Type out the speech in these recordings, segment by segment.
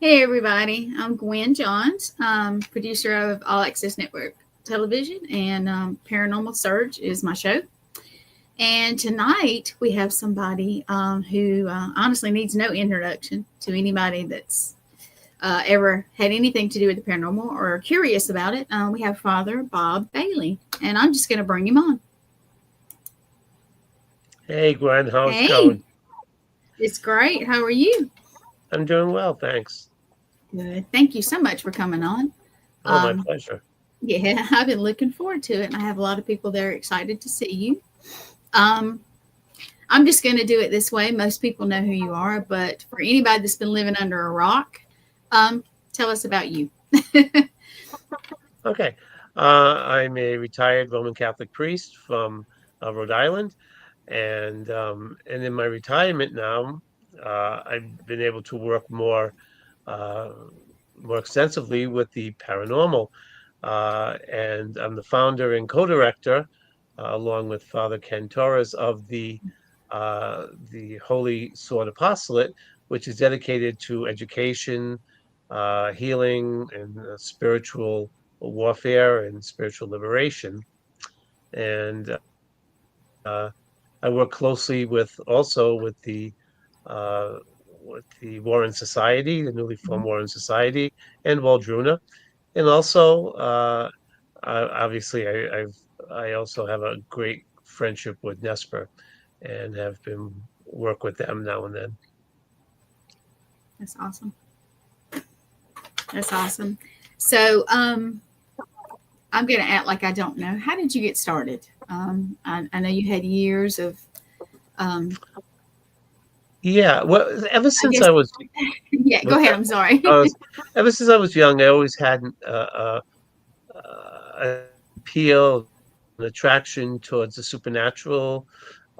Hey everybody, I'm Gwen Johns, producer of All Access Network Television, and Paranormal Surge is my show. And tonight we have somebody who honestly needs no introduction to anybody that's ever had anything to do with the paranormal or curious about it. We have Father Bob Bailey, and I'm just going to bring him on. Hey, Gwen, how's it Hey, going? it's great. How are you? I'm doing well, thanks. Good. Thank you so much for coming on. Oh, my Um, pleasure. yeah, I've been looking forward to it, and I have a lot of people there excited to see you. Um, I'm just going to do it this way. Most people know who you are, but for anybody that's been living under a rock, tell us about you. Okay. I'm a retired Roman Catholic priest from Rhode Island, and in my retirement now, I've been able to work uh, more extensively with the paranormal, and I'm the founder and co-director, along with Father Ken Torres, of the Holy Sword Apostolate, which is dedicated to education, healing, and spiritual warfare and spiritual liberation. And I work closely uh, with the Warren Society, the newly formed Warren Society, and Waldruna, and also obviously I also have a great friendship with NESPR and have been work with them now and then. That's awesome. That's awesome. So, I'm going to act like I don't know. How did you get started? I know you had years of, um, Yeah, well, ever I since guess, I was yeah, go what's ahead. that? I'm sorry. I was ever since I was young, I always had an appeal, an attraction towards the supernatural.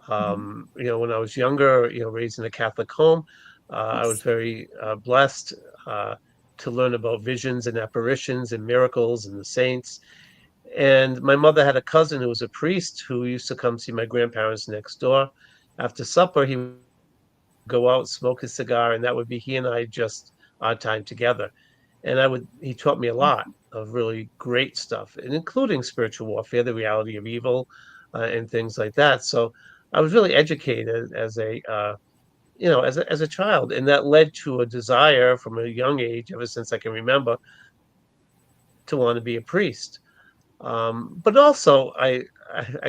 When I was younger, raised in a Catholic home, I was Yes. very blessed uh, to learn about visions and apparitions and miracles and the saints. And my mother had a cousin who was a priest who used to come see my grandparents next door. After supper, he would go out, smoke his cigar, and that would be he and I just our time together. He taught me a lot of really great stuff, and including spiritual warfare, the reality of evil, and things like that. So I was really educated as a child, and that led to a desire from a young age, ever since I can remember, to want to be a priest. But also, I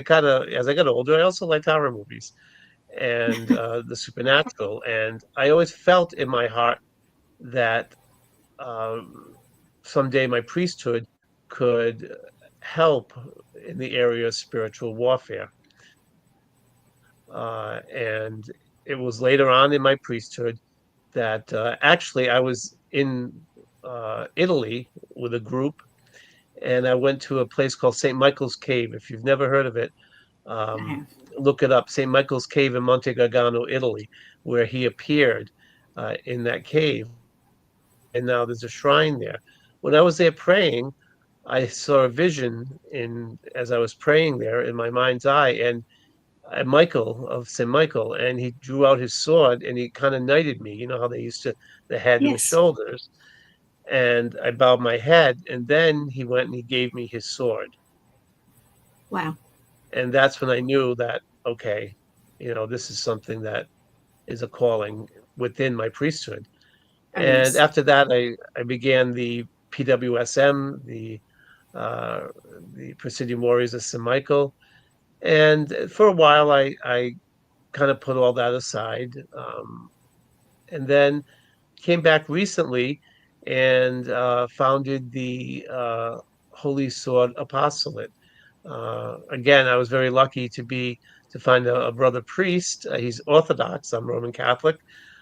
kind of, as I got older, I also liked horror movies and the supernatural, and I always felt in my heart that um, someday my priesthood could help in the area of spiritual warfare. And it was later on in my priesthood that actually I was in Italy with a group, and I went to a place called St. Michael's Cave. If you've never heard of it, I um, have. look it up. St. Michael's Cave in Monte Gargano, Italy, where he appeared in that cave. And now there's a shrine there. When I was there praying, I saw a vision in as I was praying there in my mind's eye, and Michael of St. Michael, and he drew out his sword and he kind of knighted me. You know how they used to the head and the Yes. shoulders, and I bowed my head, and then he went and he gave me his sword, Wow. and that's when I knew that okay, this is something that is a calling within my priesthood. Oh, And yes. after that, I began the PWSM, uh, the Presidium Warriors of St. Michael, and for a while I kind of put all that aside, and then came back recently and founded the Holy Sword Apostolate. Again, I was very lucky to find a brother priest. He's Orthodox. I'm Roman Catholic.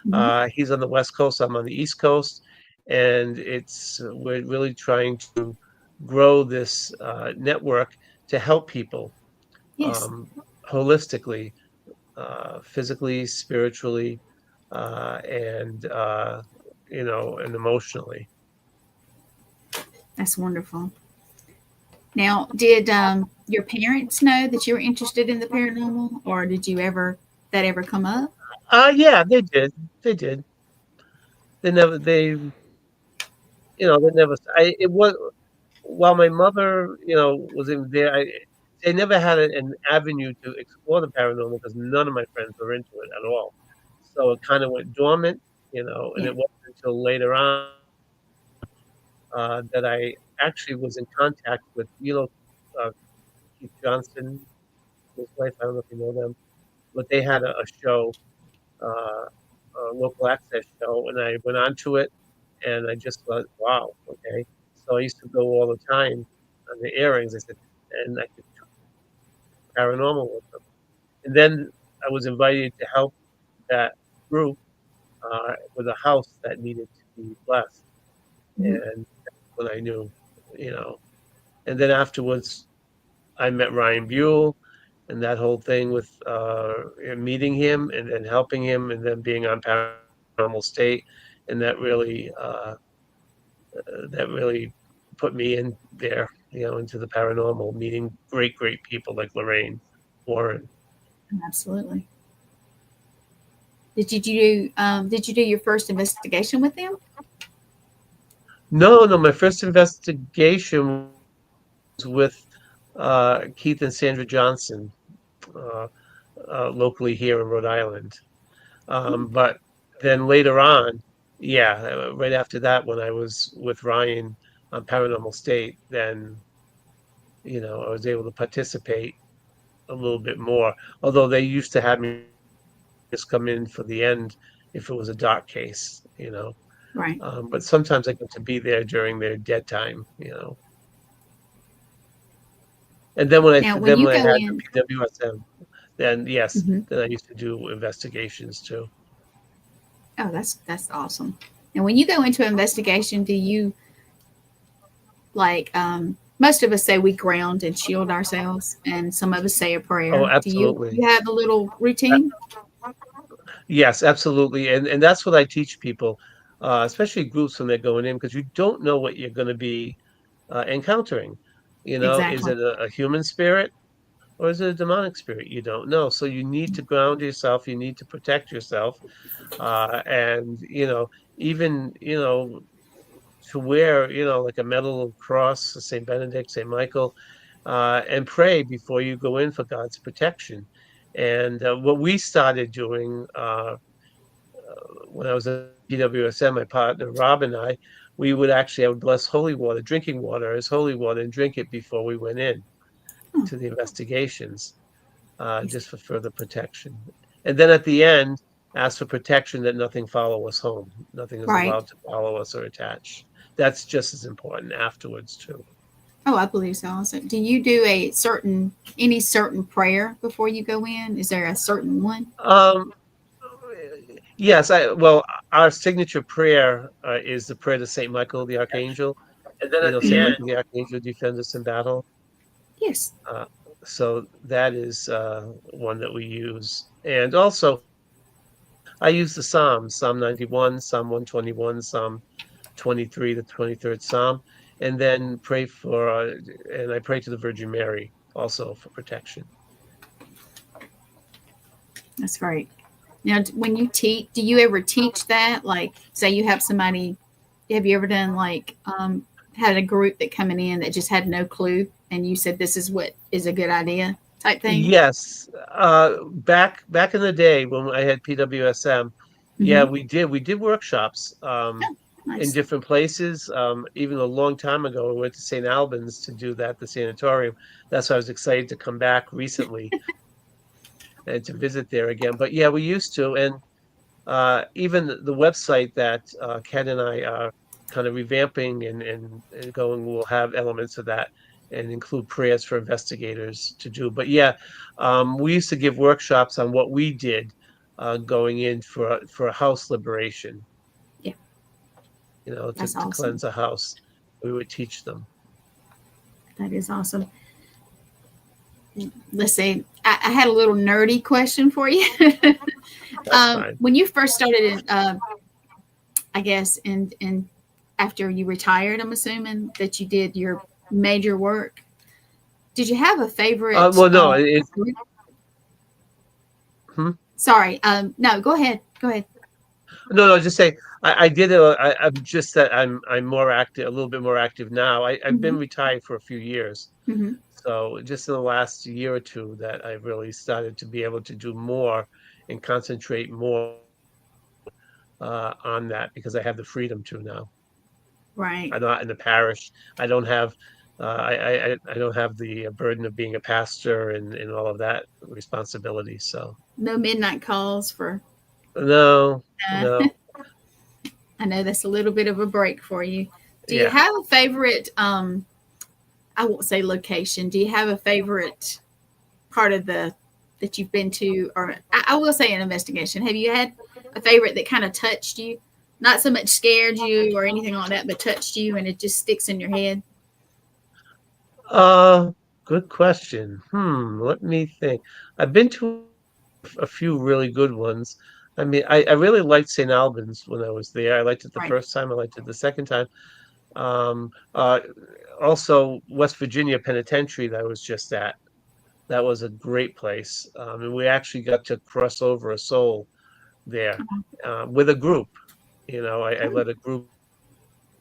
Hmm. He's on the West Coast. I'm on the East Coast, and it's we're really trying to grow this network to help people Yes. um, holistically, physically, spiritually, and emotionally. That's wonderful. Now, did your parents know that you were interested in the paranormal, or did you ever that ever come up? Yeah, they did. They did. They never. They. they never. It was while my mother, was in there. They never had an avenue to explore the paranormal because none of my friends were into it at all. So it kind of went dormant, and Yeah. it wasn't until later on that I actually was in contact with, uh, Keith Johnson, his wife. I don't know if you know them, but they had a show, a local access show, and I went on to it, and I just thought, wow, okay. So I used to go all the time on the airings. I said, and I could talk paranormal with them. And then I was invited to help that group with a house that needed to be blessed, Mhm. and that's when I knew, you know. And then afterwards, I met Ryan Buell, and that whole thing with meeting him and then helping him, and then being on Paranormal State, and that really put me in there, into the paranormal, meeting great people like Lorraine Warren. Absolutely. Did you do your first investigation with them? No, no, my first investigation was with Keith and Sandra Johnson, uh, locally here in Rhode Island. But then later on, yeah, right after that, when I was with Ryan on Paranormal State, then I was able to participate a little bit more. Although they used to have me just come in for the end if it was a dark case. Right. But sometimes I get to be there during their dead time. And then when I Now, when then you when I go had in, the PWSM, then yes, mhm. then I used to do investigations too. Oh, that's awesome. And when you go into an investigation, do you like most of us say we ground and shield ourselves, and some of us say a Oh, prayer. Do absolutely. you have a little routine? Yes, absolutely. And that's what I teach people, especially groups when they're going in, because you don't know what you're going to be encountering. Is Exactly. it a human spirit or is it a demonic spirit? You don't know. So you need to ground yourself. You need to protect yourself. And, even, to wear, like a metal cross, St. Benedict, St. Michael, and pray before you go in for God's protection. And what we started doing when I was at PWSM, my partner Rob and I would bless holy water, drinking water as holy water, and drink it before we went in Oh, to the investigations, yes, just for further protection. And then at the end, ask for protection that nothing follow us home. Nothing is right. allowed to follow us or attach. That's just as important afterwards too. Oh, I believe so. Also, do you do any certain prayer before you go in? Is there a certain one? Um, yes, our signature prayer is the prayer to Saint Michael the Archangel. And then at the Saint Mhm. end, Michael the Archangel defends us in battle. Yes. Uh, so that is one that we use. And also, I use the Psalms, Psalm 91, Psalm 121, Psalm 23, the 23rd Psalm, and then and I pray to the Virgin Mary also for protection. That's great. Now, when you teach, do you ever teach that? Like, say you have somebody, have you ever done like, had a group that coming in that just had no clue and you said, this is what is a good idea type thing? Yes, back in the day when I had PWSM, yeah, Mm-hmm. we did workshops Oh, in nice. different places. Even a long time ago, we went to St. Albans to do that, the sanatorium. That's why I was excited to come back recently and to visit there again. But yeah, we used to, and even the website that Ken and I are kind of revamping and going will have elements of that and include prayers for investigators to do. But yeah, we used to give workshops on what we did going in for a house liberation, Yeah, to, that's to awesome. cleanse a house. We would teach them. That is awesome. Let's see. I had a little nerdy question for you. That's fine. When you first started in, I guess, in after you retired, I'm assuming that you did your major work. Did you have a favorite Well, no, group? hmm? Sorry. No, go ahead. Go ahead. No, just say I did it. I'm just that I'm more active, a little bit more active now. I've been Hmm. retired for a few years, Hmm. so just in the last year or two that I really started to be able to do more and concentrate more on that because I have the freedom to now. Right. I'm not in the parish. I don't have I don't have the burden of being a pastor and all of that responsibility. So No midnight calls for. no, Uh, no, I know that's a little bit of a break for you. Do you yeah. have a favorite? I won't say location. Do you have a favorite part of the that you've been to, or I will say an investigation? Have you had a favorite that kind of touched you? Not so much scared you or anything like that, but touched you and it just sticks in your head. Uh, Good question. Let me think. I've been to a few really good ones. I mean, I really liked St. Albans when I was there. I liked it the Right. first time. I liked it the second time. Um, uh, Also West Virginia Penitentiary that I was just at. That was a great place. And we actually got to cross over a soul there with a group. I Oh, led a group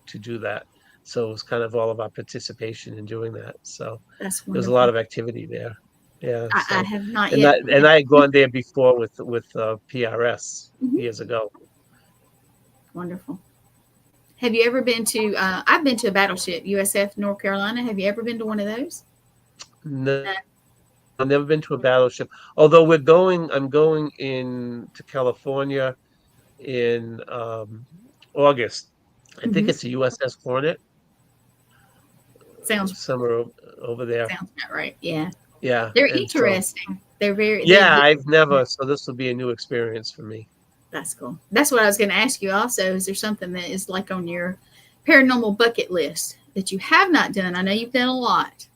to do that. So it was kind of all of our participation in doing that. So that's there was a lot wonderful. of activity there. Yeah. I So have not and yet. that and I had gone there before with PRS Mhm. years ago. Wonderful. Have you ever been to? I've been to a battleship, USF North Carolina. Have you ever been to one of those? No, No. I've never been to a battleship. Although I'm going in to California in August. I think Hmm. it's a USS Hornet Sounds somewhere over there. sounds about right. Yeah, Yeah, they're and so interesting. They're very. yeah, They. I've never. So this will be a new experience for me. That's cool. That's what I was going to ask you. Also, is there something that is like on your paranormal bucket list that you have not done? I know you've done a lot.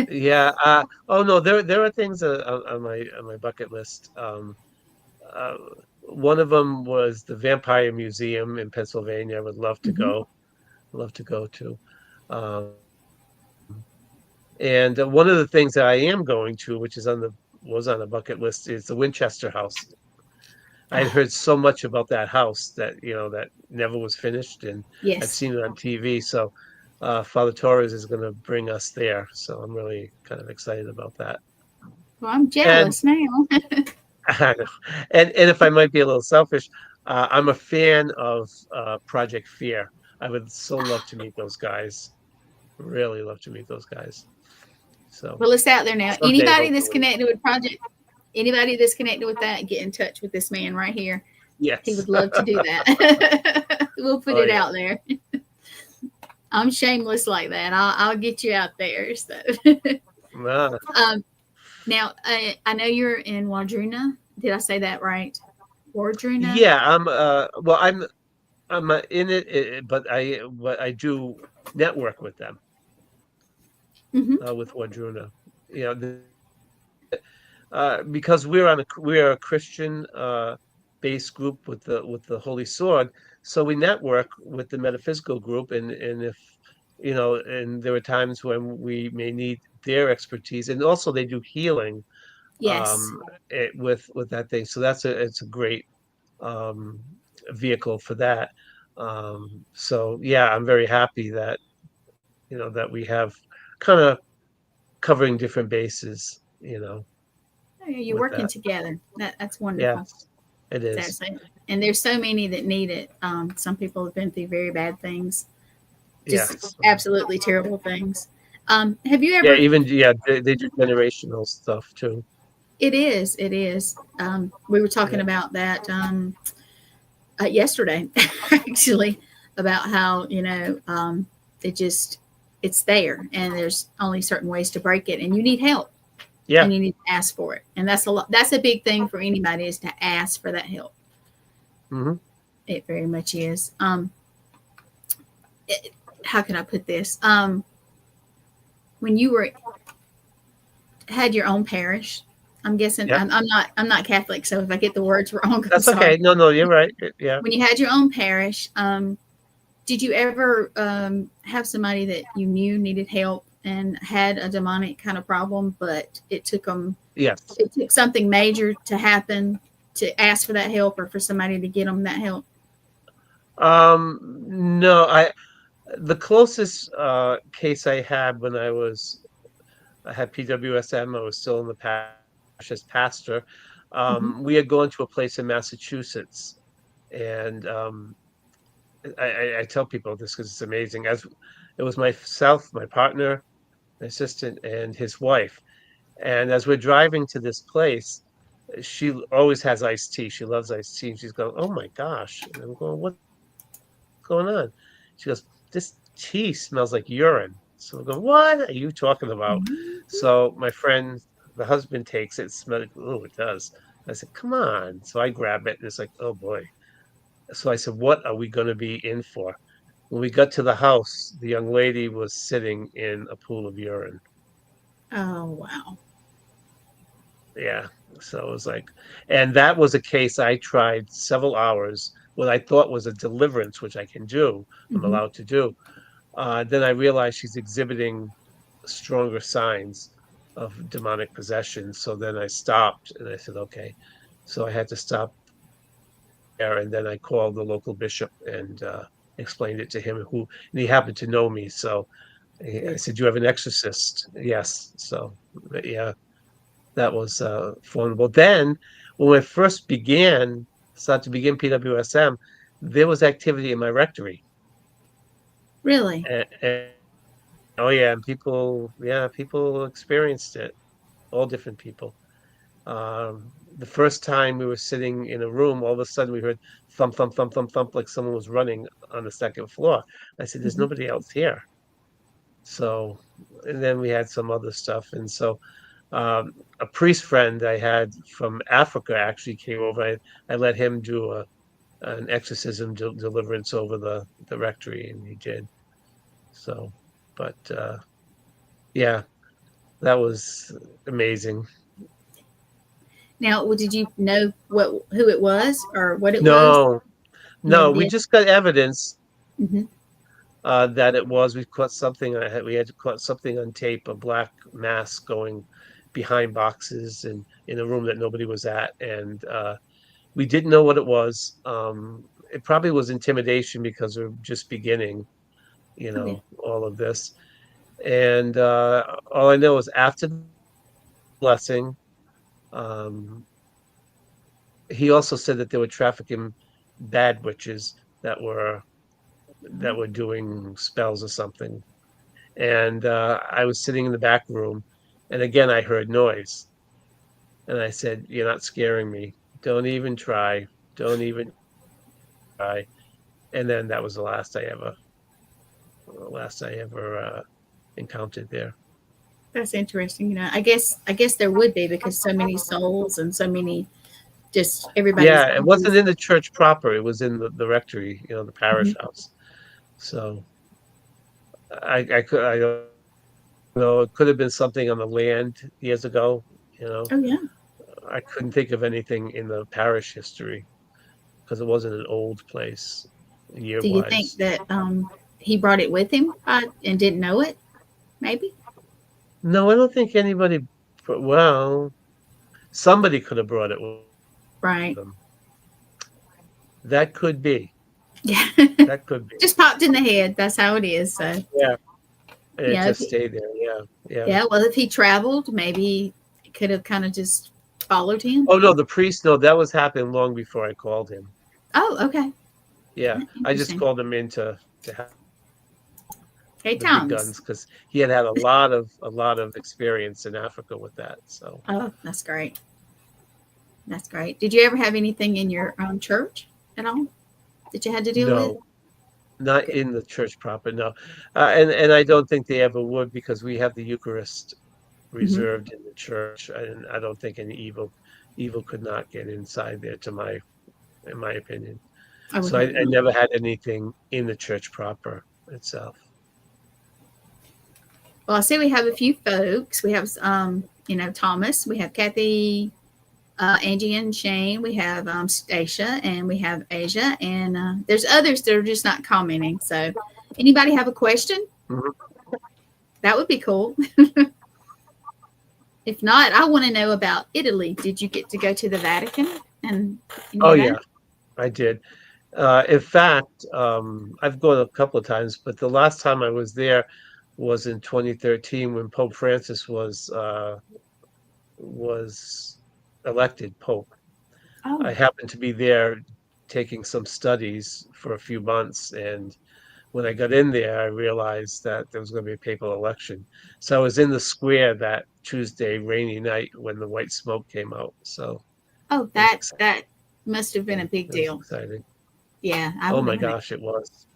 Yeah. Oh no, there are things on my bucket list. Uh, One of them was the Vampire Museum in Pennsylvania. I would Hmm. love to go to. Um, and one of the things that I am going to, which is was on the bucket list, is the Winchester House. I had Oh, heard so much about that house that that never was finished, and I've yes. seen it on TV. So Father Torres is going to bring us there. So I'm really kind of excited about that. Well, I'm And jealous now. I know. And if I might be a little selfish, I'm a fan of Project Fear. I would so love to meet those guys. Really love to meet those guys. So Well, it's out there now. someday, hopefully. Anybody that's connected with that, get in touch with this man right here. He Yes. would love to do that. We'll put Oh it yeah. out there. I'm shameless like that. I'll get you out there. So, Ah, um, now I know you're in Wardruna. Did I say that right? Wardruna. yeah. I'm in it, but I do network with them Hmm. with Wadruna. You know, because we're a Christian based group with the Holy Sword, so we network with the metaphysical group, and if and there are times when we may need their expertise, and also they do healing Yes. with that thing. So it's a great um, vehicle for that. So yeah, I'm very happy that that we have kind of covering different bases, Oh, yeah, you're with working that. together. That's wonderful. Yes, it is. That's it. And there's so many that need it. Some people have been through very bad things, just Yes. absolutely terrible things. Have you Yeah, ever? even yeah, they do generational stuff too. It is. It is. We were talking Yeah. about that yesterday, actually, about how it just it's there, and there's only certain ways to break it, and you need help, Yeah. and you need to ask for it, and that's a lot. That's a big thing for anybody is to ask for that help. Hmm. It very much is. How can I put this? When you were had your own parish, I'm guessing Yeah. I'm not Catholic, so if I get the words wrong, I'm That's sorry. okay. No, you're right. Yeah. When you had your own parish, did you ever have somebody that you knew needed help and had a demonic kind of problem, but Yes. it took something major to happen to ask for that help or for somebody to get them that help? No, the closest case I had when I had PWSM, I was still in the parish as pastor. Mm-hmm. We had gone to a place in Massachusetts, and I tell people this because it's amazing. As it was myself, my partner, my assistant, and his wife. And as we're driving to this place, she always has iced tea. She loves iced tea. And she's going, "Oh my gosh." And I'm going, "What's going on?" She goes, "This tea smells like urine." So I go, "What are you talking about?" Mm-hmm. So my friend, the husband, takes it, smells, oh, it does. I said, "Come on." So I grab it, and it's like, oh boy. So I said, "What are we going to be in for?" When we got to the house, the young lady was sitting in a pool of urine. Oh, wow. Yeah. So it was like, and that was a case I tried several hours, what I thought was a deliverance, which I can do, I'm Mm-hmm. allowed to do. Then I realized she's exhibiting stronger signs of demonic possession. So then I stopped and I said, okay. So I had to stop there. And then I called the local bishop and explained it to him, and he happened to know me. So I Good. said, "You have an exorcist?" Yes. So, yeah, that was formidable. Then, when I first started to begin PWSM, there was activity in my rectory. Really? And oh yeah, and people experienced it, all different people. The first time we were sitting in a room, all of a sudden we heard thump, thump, thump, thump, thump, like someone was running on the second floor. I said, "There's Mm-hmm. nobody else here." So, and then we had some other stuff. And so, a priest friend I had from Africa actually came over. I let him do an exorcism deliverance over the rectory, and he did. So, but yeah, that was amazing. Now, did you know who it was or what it was? No, You never no, we did. just got evidence Mm-hmm. that it was. We caught something. We had caught something on tape, a black mass going behind boxes and in a room that nobody was at, and we didn't know what it was. It probably was intimidation because we're just beginning, Oh yeah. all of this. And all I know is after the blessing, um, he also said that they were trafficking bad witches that were doing spells or something. And I was sitting in the back room, and again I heard noise, and I said, "You're not scaring me. Don't even try. Don't even try." And then that was the last I ever encountered there. That's interesting. I guess there would be because so many souls and so many just everybody's. Yeah, it wasn't in the church proper. It was in the rectory, the parish Mhm. house. So I don't know. It could have been something on the land years ago. You know, Oh yeah. I couldn't think of anything in the parish history because it wasn't an old place year Do you think wise. that he brought it with him and didn't know it? Maybe. No, I don't think anybody. Well, somebody could have brought it with Right. them. That could be. Yeah. That could be. Just popped in the head. That's how it is. So Yeah, and it yeah. just stayed there. Yeah, yeah. Yeah. Well, if he traveled, maybe it could have kind of just followed him. Oh no, the priest. No, that was happening long before I called him. Oh, okay. Yeah, I just Interesting. called him in to have Hey, the big Toms. guns because he had a lot of experience in Africa with that. So Oh, that's great. That's great. Did you ever have anything in your church at all that you had to deal with? no, not Good. in the church proper. No, and I don't think they ever would because we have the Eucharist Hmm. reserved in the church, and I don't think any evil could not get inside there. In my opinion. I would So I hope not. never had anything in the church proper itself. Well, I see we have a few folks. We have, Thomas. We have Kathy, Angie, and Shane. We have Stacia, and we have Asia, and there's others that are just not commenting. So, anybody have a question? Mhm. That would be cool. If not, I want to know about Italy. Did you get to go to the Vatican? and any Oh of yeah, that? I did. In fact, I've gone a couple of times, but the last time I was there was in 2013 when Pope Francis was elected Pope. I Oh, happened to be there taking some studies for a few months, and when I got in there, I realized that there was going to be a papal election. So I was in the square that Tuesday rainy night when the white smoke came out. So oh, it was that must have been a exciting. big It was deal. exciting. Yeah, I Oh would my have been. gosh, it was.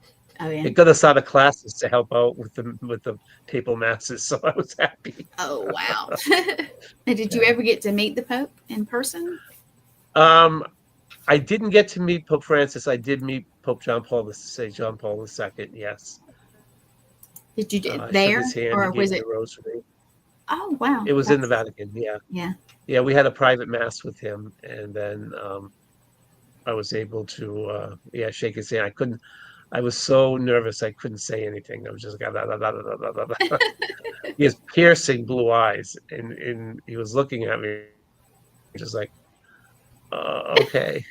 Oh yeah. It got us out of classes to help out with the papal masses, so I was happy. Oh wow. And did you Yeah. ever get to meet the Pope in person? Um, I didn't get to meet Pope Francis. I did meet Pope John Paul II. Yes, Did you I shook his there, hand. He or gave was me it? the rosary. Oh wow, It was in the that's Vatican. Yeah, yeah. yeah. We had a private mass with him, and then I was able to yeah, shake his hand. I couldn't. I was so nervous I couldn't say anything. I was just he has piercing blue eyes, and he was looking at me just like, okay.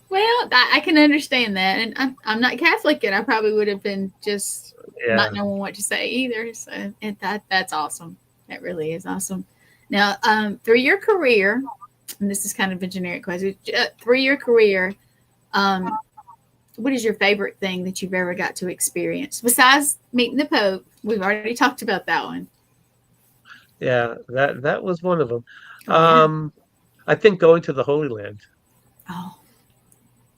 Well, I can understand that, and I'm not Catholic, and I probably would have been just not Yeah. knowing what to say either. So, and that's awesome. That really is awesome. Now, through your career, and this is kind of a generic question. Through your career, um, what is your favorite thing that you've ever got to experience besides meeting the Pope? We've already talked about that one. Yeah, that was one of them. Oh yeah. I think going to the Holy Land, Oh,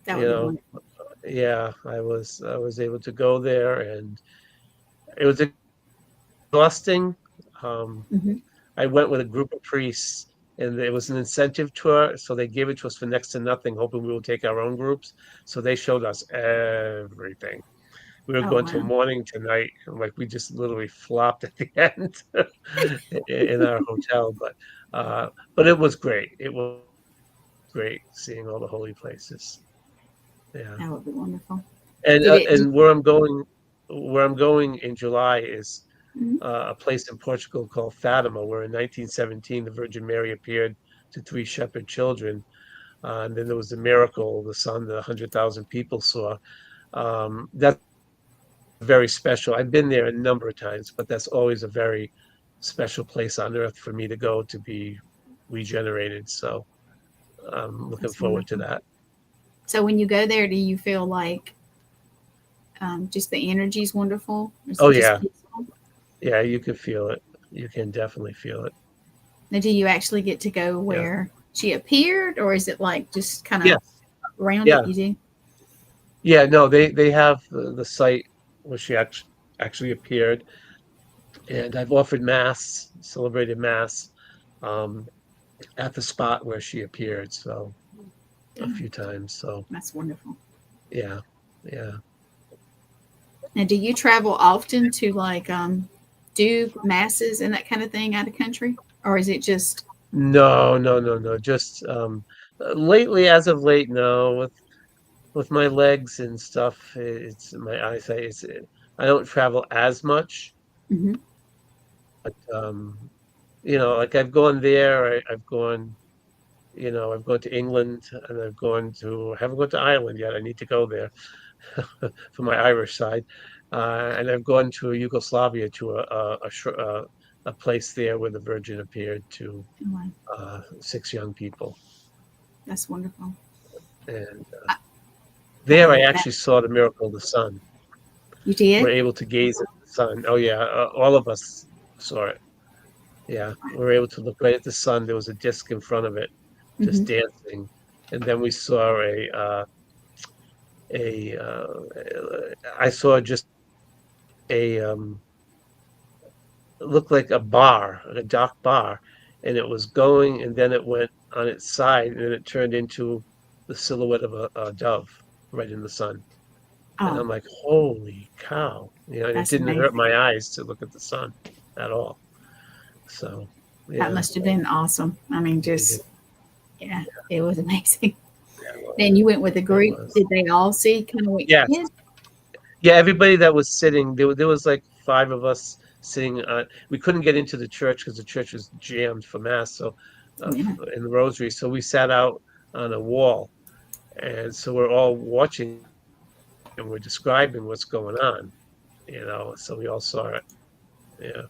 that you would be know, wonderful. yeah, I was able to go there, and it was exhausting. Um, Hmm. I went with a group of priests, and it was an incentive tour, so they gave it to us for next to nothing, hoping we would take our own groups. So they showed us everything. We were Oh going to wow. morning to night, and like we just literally flopped at the end in our hotel. But it was great. It was great seeing all the holy places. Yeah, That would be wonderful. and Did it? where I'm going in July is Mhm. a place in Portugal called Fatima, where in 1917 the Virgin Mary appeared to three shepherd children, and then there was the miracle, the sun that 100,000 people saw. That's very special. I've been there a number of times, but that's always a very special place on earth for me to go to be regenerated. So I'm looking That's forward to wonderful. that. So when you go there, do you feel like just the energy is wonderful? Is Oh it just yeah, peaceful? yeah, you can feel it. You can definitely feel it. Now, do you actually get to go Yeah. where she appeared, or is it like just kind of Yes. around it? Yeah. You do? Yeah. No, they have the site where she actually appeared, and I've offered mass, celebrated mass, um, at the spot where she appeared. So a Oh, few times. So that's wonderful. yeah, yeah. Now, do you travel often to like do masses and that kind of thing out of country, or is it just No, no, no, no. Just lately, as of late, no. With my legs and stuff, it's my eyesight. I don't travel as much, mhm. but like I've gone there. I've gone, I've gone to England, and I haven't gone to Ireland yet. I need to go there for my Irish side, and I've gone to Yugoslavia to a place there where the Virgin appeared to Oh, wow. six young people. That's wonderful? And I, there I that actually saw the miracle of the sun. you We're did? able to gaze at the sun. Oh yeah, all of us saw it. Yeah, we were able to look right at the sun. There was a disc in front of it, just Hmm. dancing, and then we saw a I saw just a it looked like a bar, a dark bar, and it was going, and then it went on its side, and then it turned into the silhouette of a dove right in the sun. And Oh, I'm like, holy cow. And it that's didn't hurt amazing. my eyes to look at the sun at all. So, That yeah, must have been awesome. I mean, amazing. just yeah, it was amazing. Yeah, it was. Then you went with a It group. was. Did they all see kind of what you Yes. did? Yeah, everybody that was sitting, there was like five of us sitting. We couldn't get into the church because the church was jammed for mass. So Yeah. in the rosary. So we sat out on a wall, and so we're all watching and we're describing what's going on, so we all saw it. Yeah.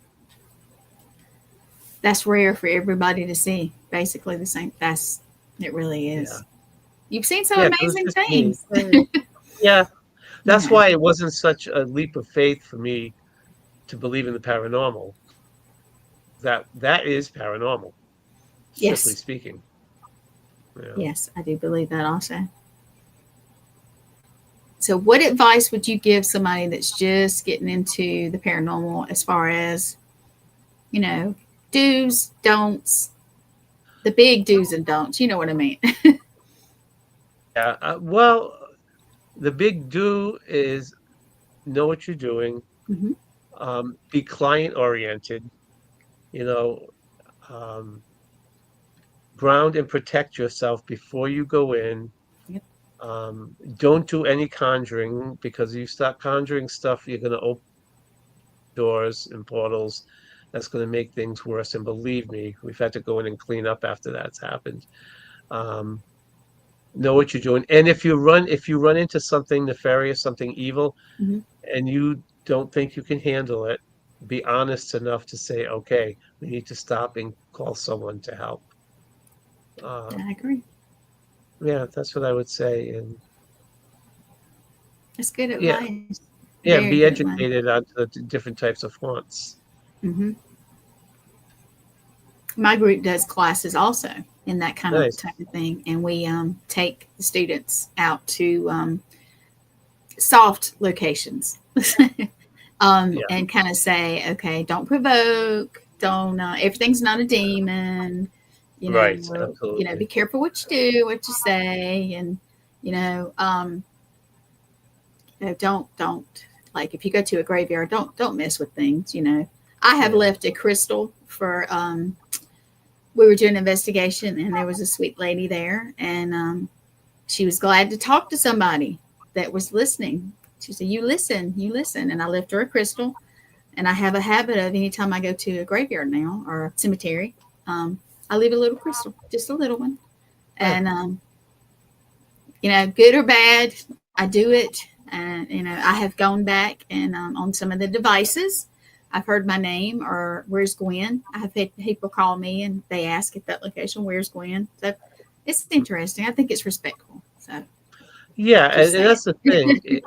That's rare for everybody to see. Basically, the same. It really Yeah. is. You've seen some Yeah. It was amazing just me. things. Yeah. You That's have. why it wasn't such a leap of faith for me to believe in the paranormal. That is paranormal, strictly Yes. speaking. Yeah. Yes, I do believe that also. So, what advice would you give somebody that's just getting into the paranormal as far as, you know, do's, don'ts, the big do's and don'ts? You know what I mean? Yeah. Well, the big do is know what you're doing. Hmm. Be client oriented. You know, um, ground and protect yourself before you go in. Yep. Don't do any conjuring, because you start conjuring stuff, you're going to open doors and portals. That's going to make things worse. And believe me, we've had to go in and clean up after that's happened. Um, know what you're doing. And if you run into something nefarious, something evil, Hmm. and you don't think you can handle it, be honest enough to say, okay, we need to stop and call someone to help. I Um, agree. yeah, that's what I would say. And That's good yeah, advice. yeah, Very be good one. educated on the different types of haunts. Hmm. My group does classes also in that kind of Nice. type of thing, and we take the students out to soft locations. Yeah, And kind of say, okay, don't provoke, don't, everything's not a demon, right. be Absolutely. careful what you do, what you say, and you know, um, don't like if you go to a graveyard, don't mess with things. I have Yeah. left a crystal for. We were doing an investigation, and there was a sweet lady there, and she was glad to talk to somebody that was listening. She said, you listen," and I left her a crystal. And I have a habit of anytime I go to a graveyard now or a cemetery, um, I leave a little crystal, just a little one. Yeah. And, good or bad, I do it. And, I have gone back and on some of the devices, I've heard my name or where's Gwen. I have had people call me and they ask at that location, where's Gwen? So it's interesting. I think it's respectful. So Yeah, just and saying. that's the thing.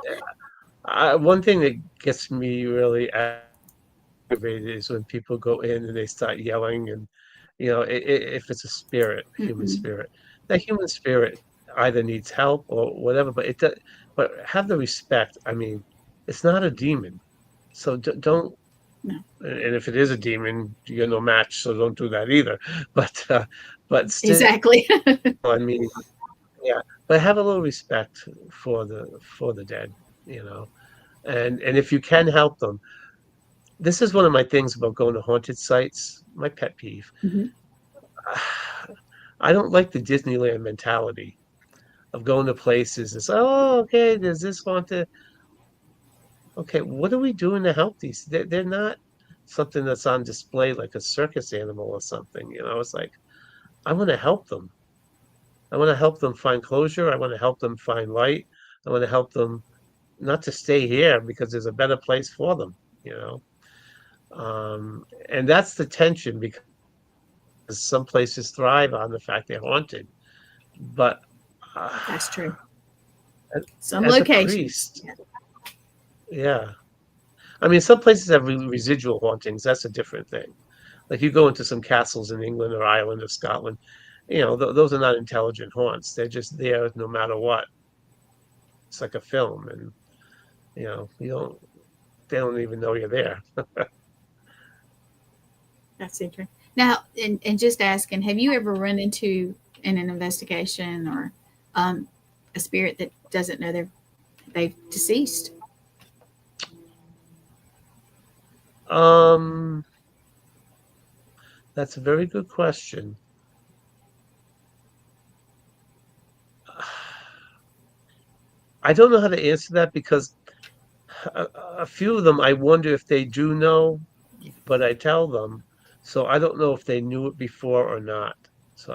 One thing that gets me really aggravated is when people go in and they start yelling, and if it's a spirit, human Mm-mm. spirit, that human spirit either needs help or whatever, but it does, but have the respect. I mean, it's not a demon, so don't. No, And if it is a demon, you're no match, so don't do that either. But still, exactly. I mean, yeah, but have a little respect for the dead, you know. And if you can help them, this is one of my things about going to haunted sites. My pet peeve. Hmm. I don't like the Disneyland mentality of going to places. It's, oh, okay, there's this haunted. Okay, what are we doing to help these? They're not something that's on display like a circus animal or something. It's like I want to help them. I want to help them find closure. I want to help them find light. I want to help them not to stay here because there's a better place for them. You know, and that's the tension, because some places thrive on the fact they're haunted. But uh, That's true. as Some as a locations. priest, yeah, I mean, some places have residual hauntings. That's a different thing. Like you go into some castles in England or Ireland or Scotland, those are not intelligent haunts. They're just there no matter what. It's like a film, and you don't. They don't even know you're there. That's interesting. Now, and just asking, have you ever run into in an investigation or um, a spirit that doesn't know they've deceased? Um, that's a very good question. I don't know how to answer that, because a few of them, I wonder if they do know, but I tell them. So I don't know if they knew it before or not. So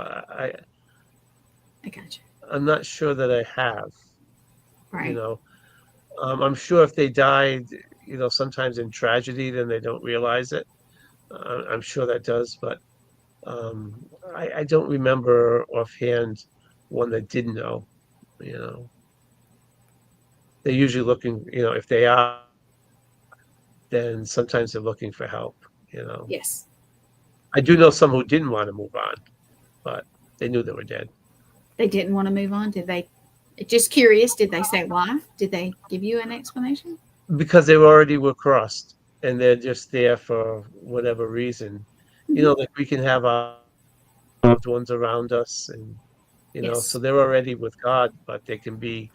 I got you. I'm not sure that I have. You Right. know, I'm sure if they died, sometimes in tragedy, then they don't realize it. I'm sure that does, but um, I don't remember offhand one that didn't know. You know, they're usually looking. If they are, then sometimes they're looking for help. You know, Yes. I do know some who didn't want to move on, but they knew they were dead They didn't want to move on. Did they? Just curious. Did they say why? Did they give you an explanation? because they already were crossed, and they're just there for whatever reason. Hmm. Like we can have our loved ones around us, and so Yes. they're already with God, but they can be.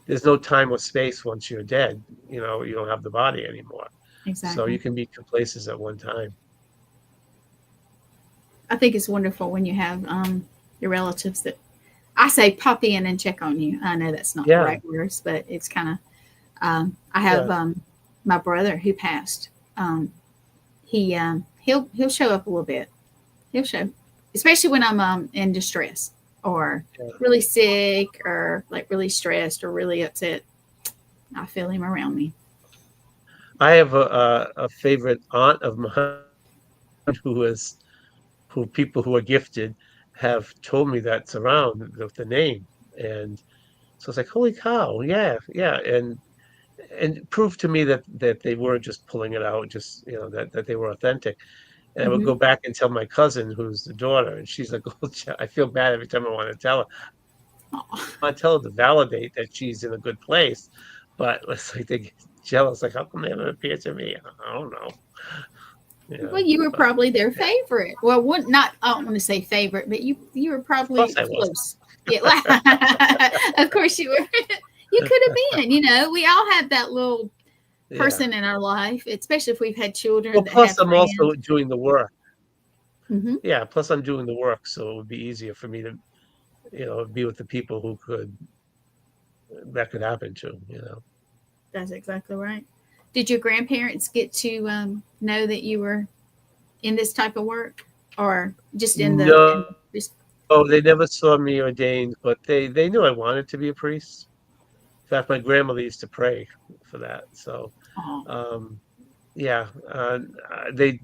There's no time or space once you're dead. You don't have the body anymore, so you Exactly. can be two places at one time. I think it's wonderful when you have your relatives that I say pop in and check on you. I know that's not the Yeah, right words, but it's kind of. I yeah. have my brother who passed. He'll show up a little bit. He'll show, especially when I'm in distress or Yeah. really sick or like really stressed or really upset. I feel him around me. I have a favorite aunt of mine who is who people who are gifted have told me that's around the name, and so it's like, holy cow, yeah, yeah, and proved to me that they weren't just pulling it out, just that they were authentic. And I would Mm-hmm. go back and tell my cousin, who's the daughter, and she's like, "Oh, I feel bad every time I want to tell her. I want to tell her to validate that she's in a good place, but it's like they get jealous. Like, how come they haven't appeared to me? I don't know. Well, you were But probably their yeah, favorite. Well, one not I don't want to say favorite, but you were of course probably I was. close. Yeah, of course you were. You could have been. We all have that little Yeah. person in our life, especially if we've had children Well, that plus have I'm friends. also doing the work. Hmm. Yeah, plus I'm doing the work, so it would be easier for me to, be with the people who that could happen to. That's exactly right. Did your grandparents get to know that you were in this type of work, or just in the? No, they never saw me ordained, but they knew I wanted to be a priest. In fact, my grandmother used to pray for that. So, Oh, um, yeah, they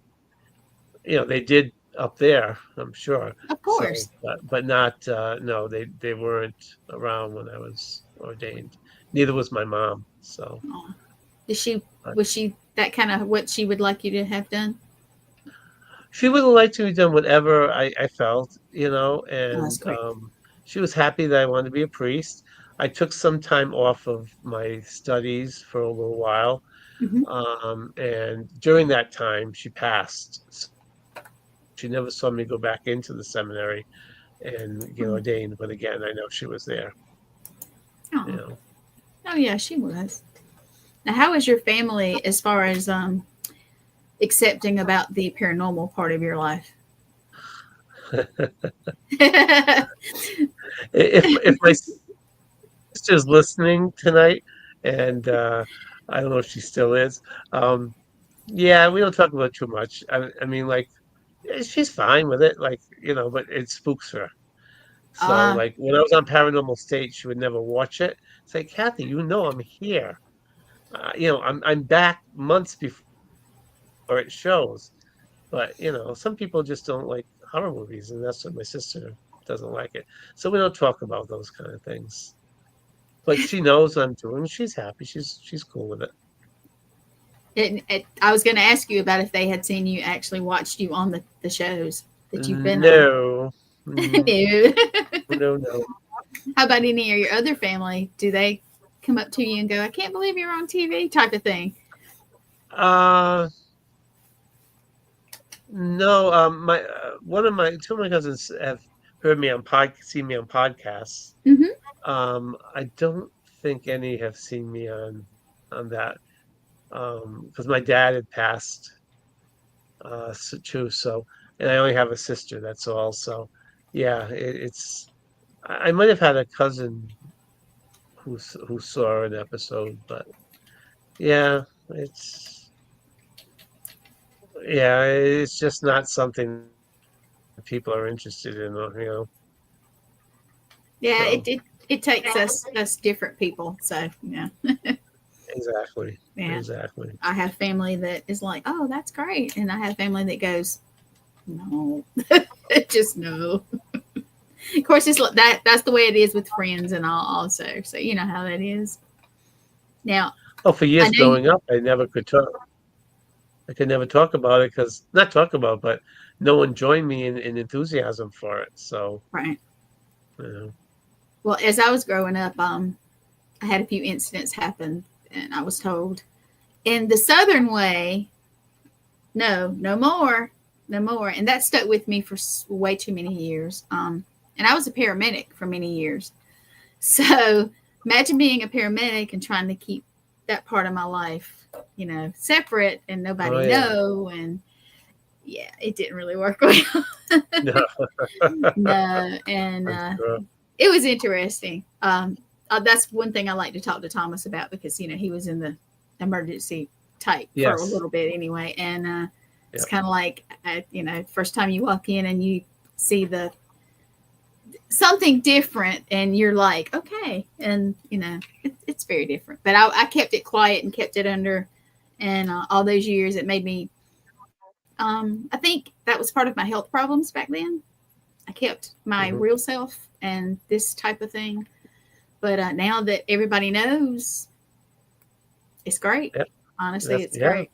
they did up there, I'm sure. of So, course. but not no, they weren't around when I was ordained. Neither was my mom. So, Oh. Did she? but Was she that kind of what she would like you to have done? she would have liked to have done whatever I felt, Oh, that's and great. she was happy that I wanted to be a priest. I took some time off of my studies for a little while, Hmm. and during that time, she passed. So she never saw me go back into the seminary and get Oh, ordained. But again, I know she was there. You oh, know, oh, yeah, she was. Now, how is your family as far as accepting about the paranormal part of your life? if my sister's listening tonight, and I don't know if she still is. Um, yeah, we don't talk about it too much. I mean, like, she's fine with it, like, but it spooks her. So, Ah, like, when I was on Paranormal State, she would never watch it. It's like, Kathy, I'm here. I'm back months before it shows. But some people just don't like horror movies, and that's what my sister doesn't like it. So we don't talk about those kind of things. But she knows I'm doing. She's happy. She's cool with it. I was going to ask you about if they had seen you actually watched you on the shows that you've been on. No, No. no, no. How about any of your other family? Do they come up to you and go, "I can't believe you're on TV," type of thing? Uh, no. My one of my two of my cousins have heard me on seen me on podcasts. Mm-hmm. I don't think any have seen me on that. Because my dad had passed too. So, and I only have a sister. That's all. So, yeah, it's. I might have had a cousin who saw an episode, but yeah, it's yeah, it's just not something people are interested in, Yeah, So, it takes us different people. So yeah, exactly. yeah. Exactly. I have family that is like, oh, that's great, and I have family that goes, no, just no. Of course, it's like that. That's the way it is with friends and all, also. So you know how that is. Now, Oh, for I years know you. growing up, I never could talk. I could never talk about it because not talk about, but no one joined me in enthusiasm for it. So, Right. you know, Well, as I was growing up, I had a few incidents happen, and I was told in the Southern way, no, no more, no more, and that stuck with me for way too many years. And I was a paramedic for many years, so imagine being a paramedic and trying to keep that part of my life, separate and oh nobody yeah, know. And yeah, it didn't really work well. no, No, and I'm sure. it was interesting. That's one thing I like to talk to Thomas about because he was in the emergency type for a Yes, little bit anyway, and it's yeah. kind of like first time you walk in and you see the something different, and you're like, okay, and it's very different. But I kept it quiet and kept it under, and all those years it made me. I think that was part of my health problems back then. I kept my Hmm. real self and this type of thing. But now that everybody knows, it's great. Yep, Honestly, it's yeah. great.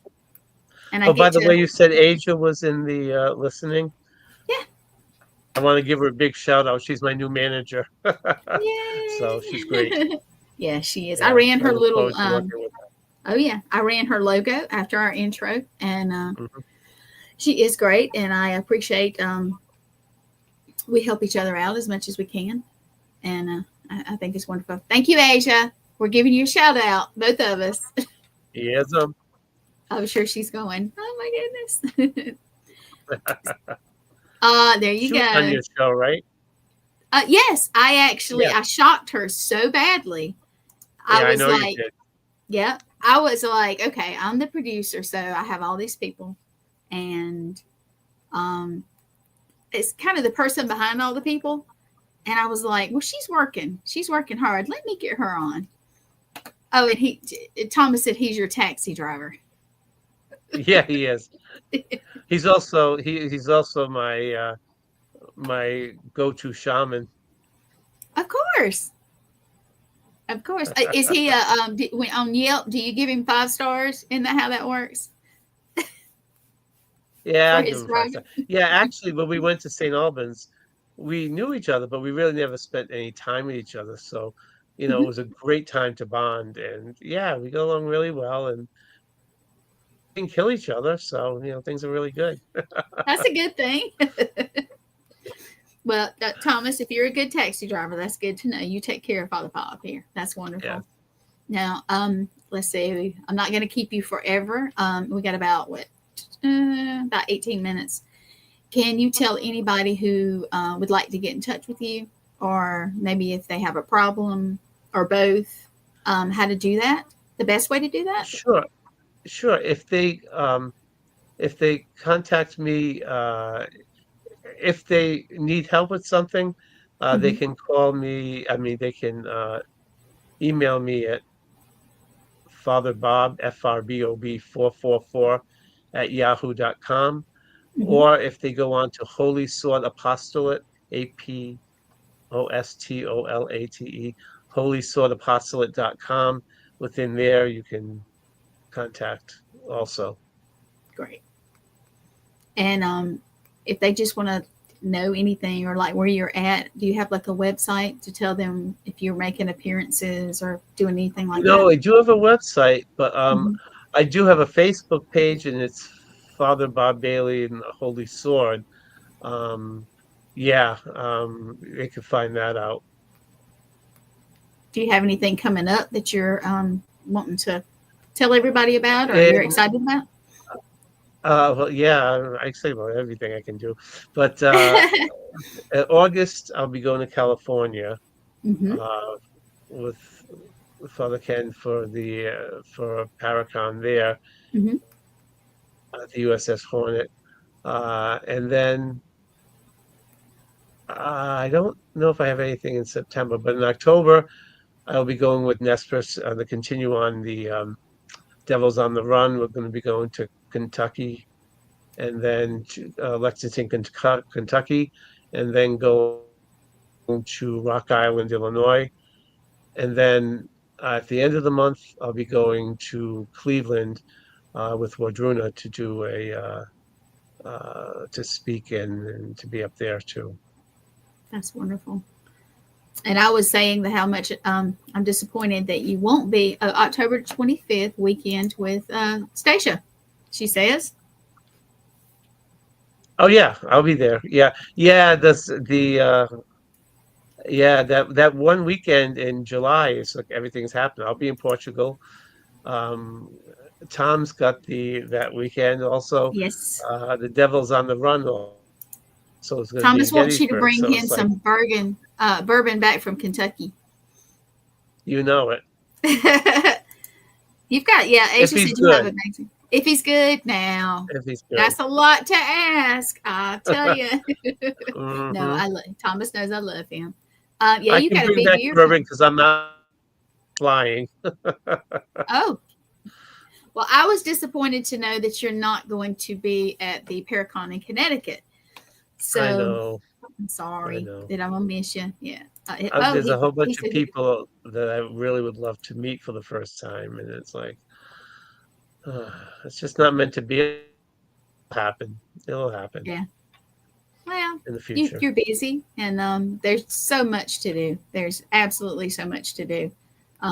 And I Oh, by get the to, way, you said Asia was in the listening. yeah, I want to give her a big shout out. She's my new manager, so she's great. yay. Yeah, she is. I Yeah, ran I her look little, forward to working with oh, yeah, I ran her logo after our intro. And her. Hmm. she is great. And I appreciate we help each other out as much as we can. And I think it's wonderful. Thank you, Asia. We're giving you a shout out, both of us. Yes, I'm sure she's going, oh my goodness. There you she was on go. your show, right? Yes, Yeah, I shocked her so badly. I yeah, I was know you like, did. yeah, I was like, okay, I'm the producer, so I have all these people, and um, it's kind of the person behind all the people. And I was like, well, she's working hard. Let me get her on. Oh, and Thomas said he's your taxi driver. Yeah, he is. He's also my go-to shaman. Of course, of course. Is he when on Yelp? Do you give him 5 stars? Isn't that how that works Yeah, for I give his him five driving? stars. Yeah, actually, when we went to St. Albans, we knew each other, but we really never spent any time with each other. So, it Mhm. was a great time to bond. And yeah, we go along really well and we can kill each other. So, things are really good. That's a good thing. Well, Thomas, if you're a good taxi driver, that's good to know. You take care of Father Bob here. That's Yeah. wonderful. Now, let's see. I'm not going to keep you forever. We got about about 18 minutes. Can you tell anybody who would like to get in touch with you, or maybe if they have a problem, or both, how to do that? The best way to do that? Sure. Sure. If they contact me, if they need help with something, they Mm-hmm. can call me. I mean, they can email me at Father Bob, FRBOB 444 at yahoo.com. Mm-hmm. Or if they go on to Holy Sword Apostolate, Apostolate, holyswordapostolate.com. Within there, you can contact also. Great. And if they just want to know anything or like where you're at, do you have like a website to tell them if you're making appearances or doing anything like that? I do have a website, but Mm-hmm. I do have a Facebook page, and it's Father Bob Bailey and the Holy Sword. Um, yeah, they can find that out. Do you have anything coming up that you're wanting to tell everybody about or you're And excited about? well, yeah, I say about everything I can do, but in August I'll be going to California Mm-hmm. uh, with Father Ken for Paracon there Mm-hmm. at the USS Hornet, and then I don't know if I have anything in September, but in October I'll be going with NESPR to continue on the Devils on the Run. We're going to be going to Kentucky and then to Lexington, Kentucky, and then going to Rock Island, Illinois. And then at the end of the month, I'll be going to Cleveland with Wadruna to do to speak and to be up there too. That's wonderful. And I was saying that how much I'm disappointed that you won't be October 25th weekend with Stacia. She says, Oh yeah, I'll be there. Yeah, yeah. Yeah, that one weekend in July is like everything's happening. I'll be in Portugal. Um, Tom's got that weekend also. yes. The Devil's on the Run so it's going to be in Thomas wants you to Gettysburg. bring So him it's like, some bourbon back from Kentucky. you know it. You've got, yeah, Asia If said he's you have good. amazing. If he's good now. If he's good. That's a lot to ask, I tell you. No, Hmm. Thomas knows I love him. Yeah, I you can got a bring big back year bourbon coming. because I'm not flying. Oh, well, I was disappointed to know that you're not going to be at the Paracon in Connecticut. I So know. I'm I sorry know. that I'm gonna miss you. Yeah. There's a whole He bunch of said he, people that I really would love to meet for the first time, and it's like, it's just not meant to be. It'll happen. It'll happen yeah. Well, in the future. you're busy, and there's so much to do. There's absolutely so much to do.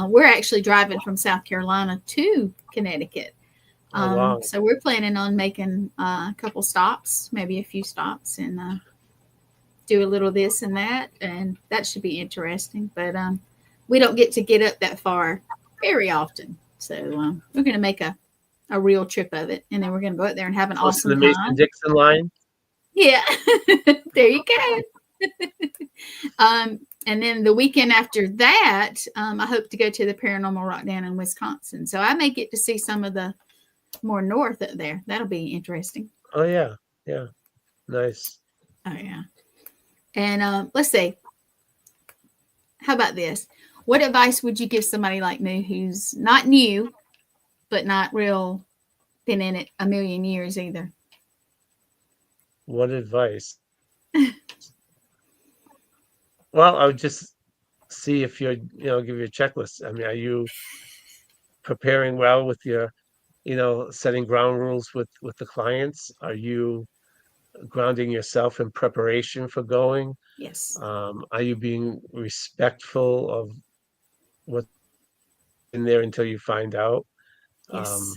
We're actually driving from South Carolina to Connecticut. Oh wow. So we're planning on making a couple stops, maybe a few stops, and do a little this and that, and that should be interesting. But we don't get up that far very often, so we're going to make a real trip of it, and then we're going to go out there and have an Close to awesome the Mason time. Dixon line. Yeah, there you go. And then the weekend after that, I hope to go to the Paranormal Rock down in Wisconsin. So I may get to see some of the more north up there. That'll be interesting. Oh yeah, yeah, nice. Oh yeah. And let's see. How about this? What advice would you give somebody like me who's not new, but not real been in it a million years either? What advice? Well, I would just see if you're, give you a checklist. I mean, are you preparing well with your, setting ground rules with the clients? Are you grounding yourself in preparation for going? Yes. Are you being respectful of what's in there until you find out? Yes.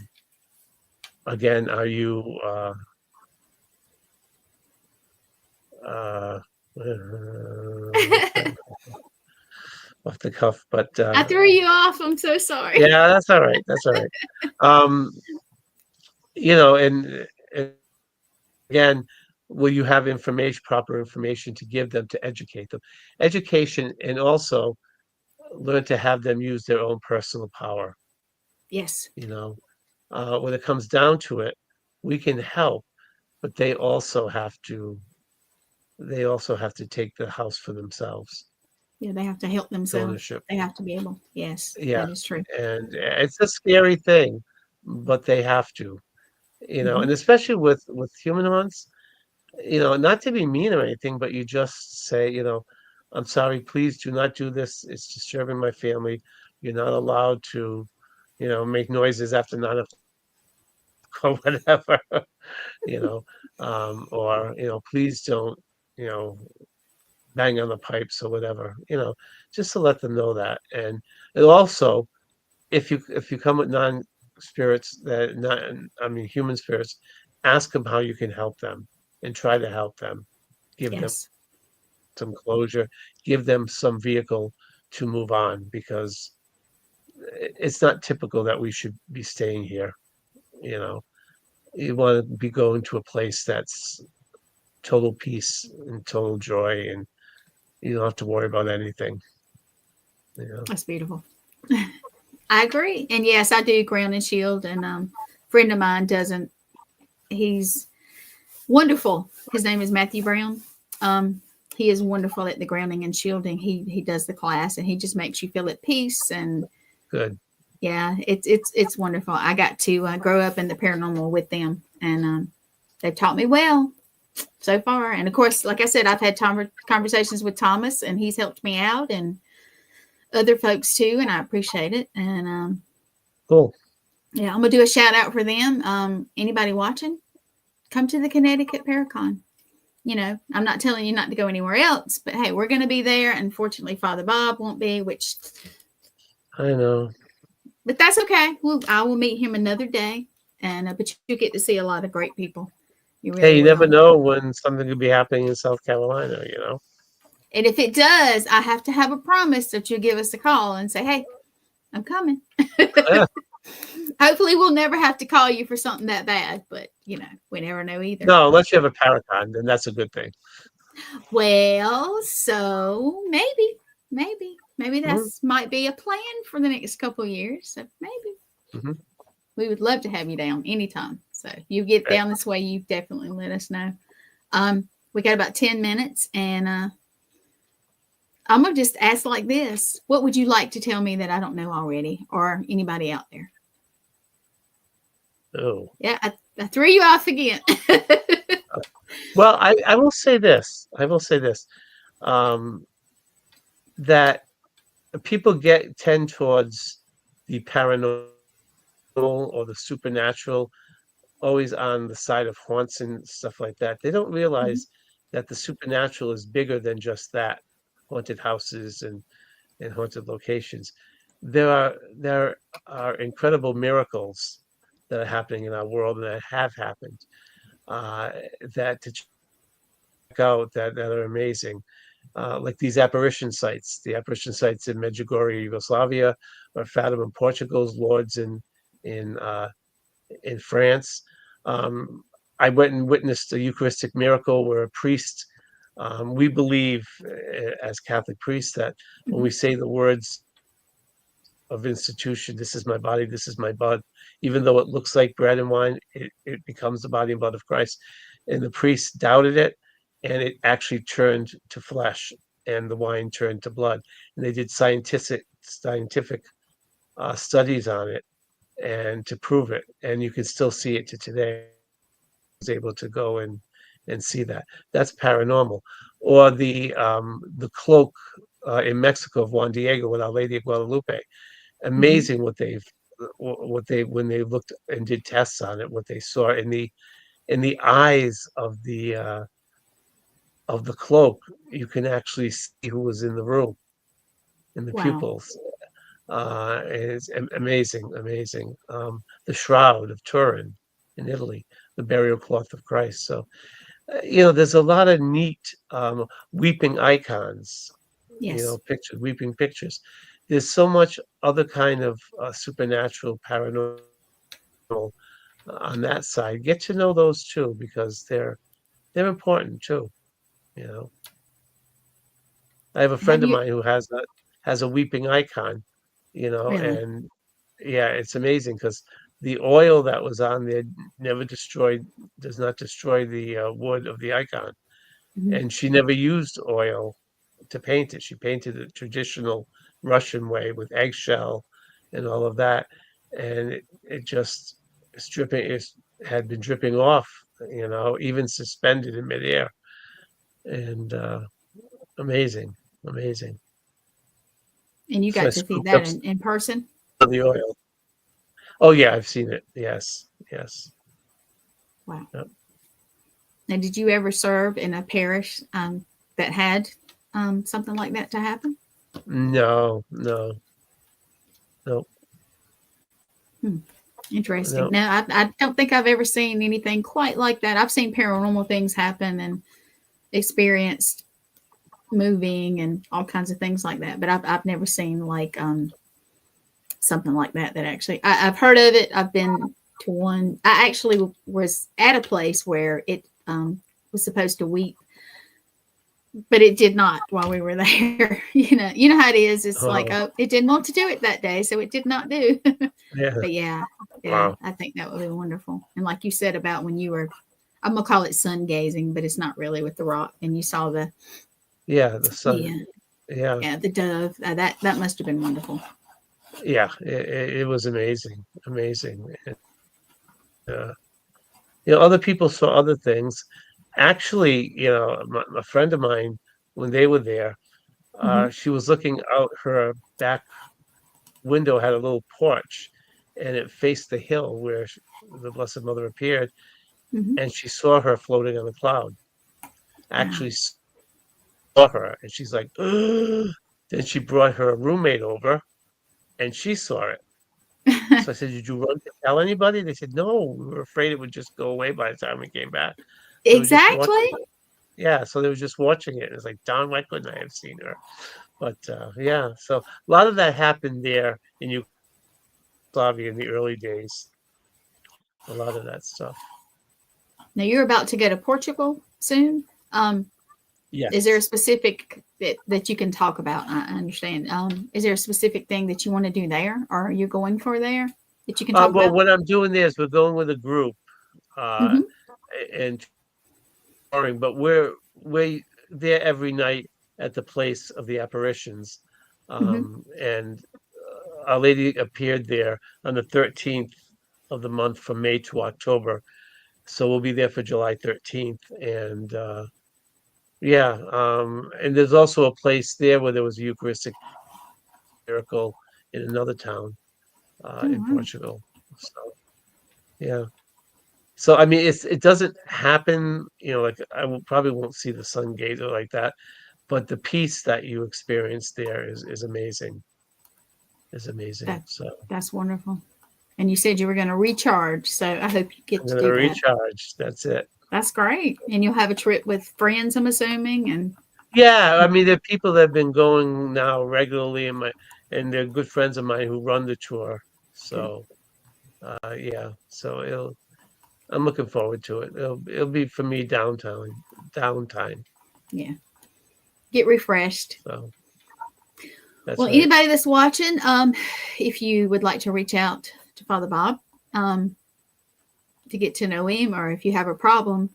Again, are you uh, off the cuff, but I threw you off. I'm so sorry. yeah, that's all right. That's all right. Um, and again, will you have proper information to give them to educate them? Education, and also learn to have them use their own personal power. Yes. When it comes down to it, we can help, but they also have to take the house for themselves. Yeah, they have to help themselves. Ownership. They have to be able. Yes, Yeah, that is true. and it's a scary thing, but they have to. Mm-hmm. And especially with human ones, not to be mean or anything, but you just say, I'm sorry, please do not do this. It's disturbing my family. You're not allowed to, make noises after 9 o'clock or whatever, you know, or, please don't, you know, bang on the pipes or whatever, just to let them know that. And also, if you come with spirits that not, I mean, human spirits, ask them how you can help them and try to help them, give them Yes. some closure, give them some vehicle to move on, because it's not typical that we should be staying here. You know, you want to be going to a place that's total peace and total joy, and you don't have to worry about anything. That's beautiful. I agree. And yes, I do ground and shield. And friend of mine doesn't. He's wonderful. His name is Matthew Brown. he is wonderful at the grounding and shielding. He does the class, and he just makes you feel at peace. And Good. yeah, it's wonderful. I got to grow up in the paranormal with them, and they've taught me well so far. And of course, like I said, I've had conversations with Thomas, and he's helped me out, and other folks too, and I appreciate it. And Cool. yeah, I'm gonna do a shout out for them. Anybody watching, come to the Connecticut Paracon. You know, I'm not telling you not to go anywhere else, but hey, we're going to be there. Unfortunately, Father Bob won't be, which I know. But that's okay. I will meet him another day, and but you get to see a lot of great people. You really Hey, you will. never know when something could be happening in South Carolina, you know? And if it does, I have to have a promise that you give us a call and say, hey, I'm coming. Yeah. Hopefully we'll never have to call you for something that bad, but you know, we never know either. No, unless you have a Paracon, then that's a good thing. Well, so maybe that's might be a plan for the next couple of years. So maybe we would love to have you down anytime. So if you get down this way, you definitely let us know. We got about 10 minutes, and I'm gonna just ask like this: what would you like to tell me that I don't know already, or anybody out there? Oh, yeah, I threw you off again. Well, I will say this. That people tend towards the paranormal or the supernatural, always on the side of haunts and stuff like that. They don't realize that the supernatural is bigger than just that, haunted houses and haunted locations. There are incredible miracles that are happening in our world and that have happened, that to check out, that are amazing. Like these apparition sites, the apparition sites in Medjugorje, Yugoslavia, or Fatima, Portugal's Lourdes in France. I went and witnessed a Eucharistic miracle where a priest, we believe as Catholic priests that when we say the words of institution, this is my body, this is my blood, even though it looks like bread and wine, it becomes the body and blood of Christ. And the priest doubted it, and it actually turned to flesh, and the wine turned to blood. And they did scientific studies on it, and to prove it. And you can still see it to today. I was able to go and see that. That's paranormal. Or the cloak in Mexico of Juan Diego with Our Lady of Guadalupe. Amazing what they when they looked and did tests on it, what they saw in the eyes of the cloak. You can actually see who was in the room, in the pupils. It's amazing. The Shroud of Turin in Italy, the burial cloth of Christ. So, there's a lot of neat weeping icons, Yes. pictures, weeping pictures. There's so much other kind of supernatural, paranormal on that side. Get to know those too, because they're important too. I have a friend of mine who has a weeping icon, Really? and yeah, it's amazing because the oil that was on there does not destroy the wood of the icon. And she never used oil to paint it. She painted it traditional Russian way with eggshell and all of that. And it just had been dripping off, even suspended in midair. And amazing. And you So I got to see scooped up that in person? some of the oil. Oh yeah, I've seen it. Yes. Wow. Yep. Now, did you ever serve in a parish that had something like that to happen? No. Interesting. No. No, I don't think I've ever seen anything quite like that. I've seen paranormal things happen and experienced moving and all kinds of things like that, but I've never seen like something like that actually I've heard of it. I've been to one. I actually was at a place where it was supposed to weep, but it did not while we were there. You know how it is. It's like, it didn't want to do it that day, so it did not do. Yeah. But yeah, Wow. I think that would be wonderful. And like you said about when you were, I'm gonna call it sun gazing, but it's not really with the rock, and you saw the Yeah, the sun. Yeah, Yeah, the dove. That must have been wonderful. yeah. It was amazing, amazing. Uh, other people saw other things. Actually, a friend of mine, when they were there, Hmm. she was looking out her back window, had a little porch, and it faced the hill where the Blessed Mother appeared, Hmm. and she saw her floating on a cloud. Wow. Actually saw her, and she's like, "Ugh." Then she brought her roommate over, and she saw it. So I said, "Did you run to tell anybody?" They said, "No, we were afraid it would just go away by the time we came back." So we were just watching Exactly. it. Yeah, so they were just watching it. It's like, darn, why couldn't I have seen her? But yeah, so a lot of that happened there in Yugoslavia in the early days. A lot of that stuff. Now you're about to go to Portugal soon. Is there a Yes. specific that you can talk about? I understand. Is there a specific thing that you want to do there, or are you going for there that you can talk Well, about? what I'm doing there is we're going with a group uh, Hmm. and touring, but we're there every night at the place of the apparitions, Hmm. and Our Lady appeared there on the 13th of the month from May to October. So we'll be there for July 13th. And yeah, and there's also a place there where there was a Eucharistic miracle in another town Oh, in wow. Portugal. So yeah. So I mean, it doesn't happen, like probably won't see the sun gate or like that, but the peace that you experience there is amazing. Is amazing. That So that's wonderful. And you said you were going to recharge, so I hope you get I'm to gonna do that. recharge. That's it. That's great. And you'll have a trip with friends, I'm assuming. And Yeah, I mean, there are people that have been going now regularly, and they're good friends of mine who run the tour. good. So, yeah, so I'm looking forward to it. It'll be for me downtime. Yeah. Get refreshed. So that's Well, right. anybody that's watching, if you would like to reach out to Father Bob um, to get to know him, or if you have a problem,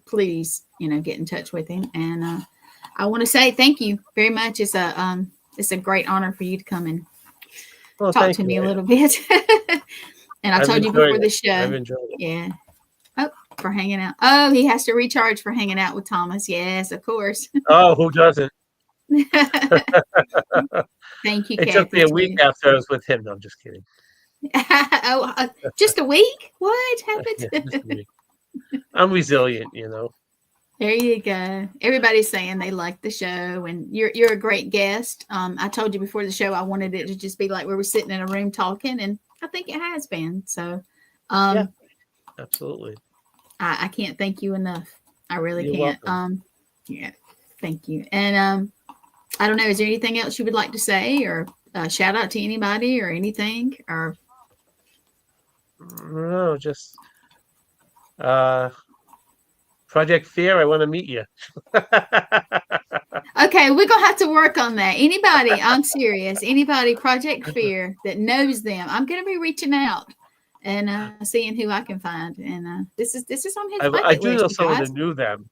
please, get in touch with him. And I want to say thank you very much. It's a great honor for you to come and Well, talk thank to me you. a little bit. And I I've told you enjoyed before the it. show, I've enjoyed it. yeah. Oh, for hanging out. Oh, he has to recharge for hanging out with Thomas. Yes, of course. Oh, who doesn't? Thank you, It took me Kathy, a week too. after I was with him. No, I'm just kidding. Oh, just a week? What Yeah, happened? just a week. I'm resilient. There you go. Everybody's saying they like the show, and you're a great guest. I told you before the show I wanted it to just be like we were sitting in a room talking, and I think it has been. So, Yeah, um, absolutely. I can't thank you enough. I really You're can't. welcome. Yeah, thank you. And I don't know. Is there anything else you would like to say, or shout out to anybody, or anything, or No, just uh Project Fear, I want to meet you. okay, we're gonna have to work on that. Anybody, I'm serious. Anybody, Project Fear that knows them, I'm gonna be reaching out and seeing who I can find. And this is on his I bucket do list, know you someone guys. that knew them.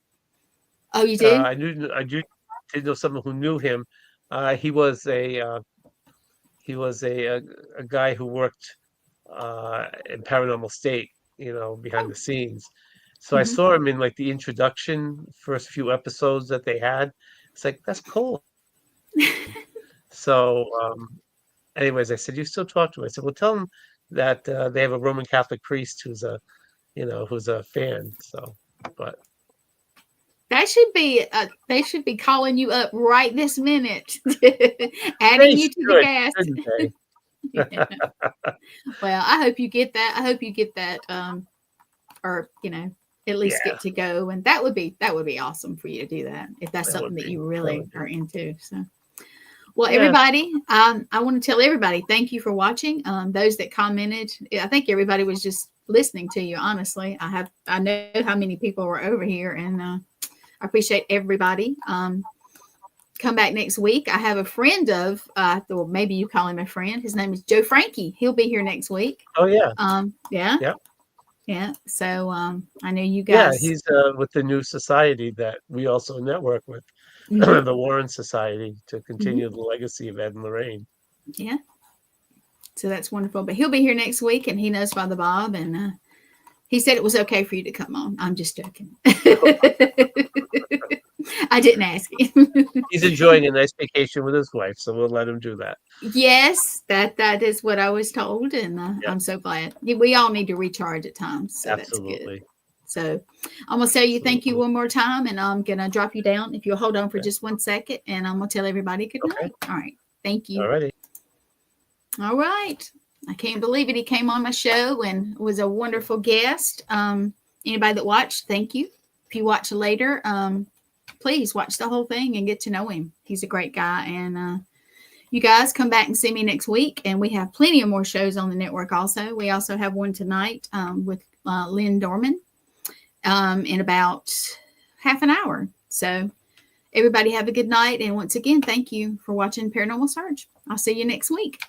Oh, you do? I did know someone who knew him. He was a guy who worked in Paranormal State, behind Oh, the scenes. So I hmm. saw him in like the introduction, first few episodes that they had. It's like, that's cool. So, anyways, I said, you still talk to him? I said, well, tell him that they have a Roman Catholic priest who's a fan. So, but That should be. They should be calling you up right this minute, they adding you to the should, cast. shouldn't they? Yeah. Well, I hope you get that. I hope you get that. Or at least Yeah, get to go, and that would be awesome for you to do that if that's that something would that be. you That really would are be. into. So, well, Yeah. everybody, I want to tell everybody thank you for watching. Those that commented, I think everybody was just listening to you. Honestly, I know how many people were over here, and I appreciate everybody. Come back next week. I have a friend of, well, maybe you call him a friend. His name is Joe Frankie. He'll be here next week. Oh yeah. Yeah, Yeah. yeah. So I know you Yeah. guys. He's with the new society that we also network with. Mhm. the Warren Society to continue the legacy of Ed and Lorraine. Yeah. So that's wonderful. But he'll be here next week, and he knows Father Bob, and he said it was okay for you to come on. I'm just joking. I didn't ask him. He's enjoying a nice vacation with his wife, so we'll let him do that. Yes, that is what I was told, and Yeah, I'm so glad. We all need to recharge at times, so that's good. absolutely. So I'm gonna tell you thank you Absolutely. one more time, and I'm gonna drop you down. If you'll hold on for Okay. just 1 second, and I'm gonna tell everybody good Okay. night. All right, thank you. All righty. All right, I can't believe it. He came on my show and was a wonderful guest. Anybody that watched, thank you. If you watch later, please watch the whole thing and get to know him. He's a great guy, and you guys come back and see me next week, and we have plenty of more shows on the network. Also, we also have one tonight with Lynn Dorman in about half an hour. So everybody have a good night, and once again, thank you for watching Paranormal Surge. I'll see you next week.